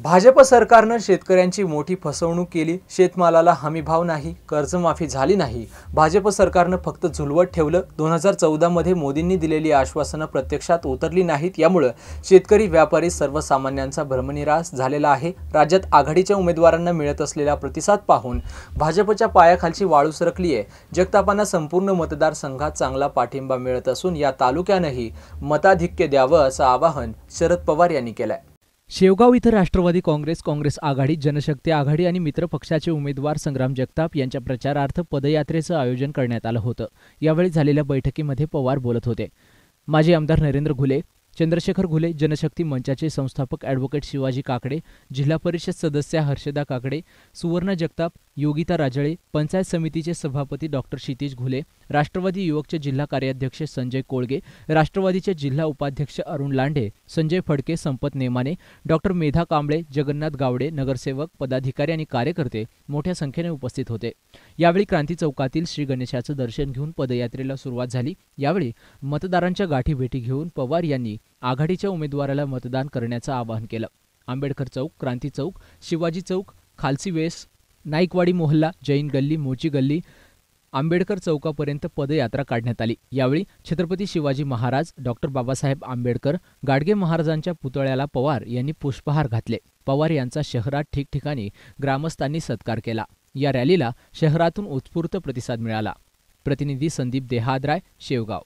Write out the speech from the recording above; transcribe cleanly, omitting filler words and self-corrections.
भाजप सरकारनं शेतकऱ्यांची मोठी फसवणूक केली। शेतमालाला हमीभाव नाही, कर्जमाफी झाली नाही। भाजप सरकारनं फक्त झुलवत ठेवलं। 2014 मध्ये मोदींनी दिलेली आश्वासनं प्रत्यक्षात उतरली नाहीत। यामुळे शेतकरी, व्यापारी, सर्वसामान्यांचा भ्रमनिरास झालेला आहे। राज्यात आघाडीच्या उमेदवारांना मिळत असलेला प्रतिसाद पाहून भाजपच्या पायाखालची वाळू सरकली आहे। जगतापांना संपूर्ण मतदारसंघात चांगला पाठिंबा मिळत असून या तालुक्यानंही मताधिक्य द्यावं असं आवाहन शरद पवार यांनी केलंय। शेवगाव इथं राष्ट्रवादी काँग्रेस आघाडी, जनशक्ती आघाडी आणि मित्र पक्षाचे उमेदवार संग्राम जगताप यांच्या प्रचारार्थ पदयात्रेचं आयोजन करण्यात आलं होतं। यावेळी झालेल्या बैठकीमध्ये पवार बोलत होते। माजी आमदार नरेंद्र घुले, चंद्रशेखर घुले, जनशक्ती मंचाचे संस्थापक ॲडव्होकेट शिवाजी काकडे, जिल्हा परिषद सदस्य हर्षदा काकडे, सुवर्ण जगताप, योगिता राजळे, पंचायत समितीचे सभापती डॉक्टर क्षितिज घुले, राष्ट्रवादी युवकचे जिल्हा कार्याध्यक्ष संजय कोळगे, राष्ट्रवादीचे जिल्हा उपाध्यक्ष अरुण लांडे, संजय फडके, संपत नेमाने, डॉक्टर मेधा कांबळे, जगन्नाथ गावडे, नगरसेवक, पदाधिकारी आणि कार्यकर्ते मोठ्या संख्येने उपस्थित होते। यावेळी क्रांती चौकातील श्री गणेशाचं दर्शन घेऊन पदयात्रेला सुरुवात झाली। यावेळी मतदारांच्या गाठीभेटी घेऊन पवार यांनी आघाडीच्या उमेदवाराला मतदान करण्याचं आवाहन केलं। आंबेडकर चौक, क्रांती चौक, शिवाजी चौक, खालसी वेस, नाईकवाडी मोहल्ला, जैन गल्ली, मोची गल्ली, आंबेडकर चौकापर्यंत पदयात्रा काढण्यात आली। यावेळी छत्रपती शिवाजी महाराज, डॉक्टर बाबासाहेब आंबेडकर, गाडगे महाराजांच्या पुतळ्याला पवार यांनी पुष्पहार घातले। पवार यांचा शहरात ठिकठिकाणी ग्रामस्थांनी सत्कार केला। या रॅलीला शहरातून उत्स्फूर्त प्रतिसाद मिळाला। प्रतिनिधी संदीप देहाद्राय, शेवगाव।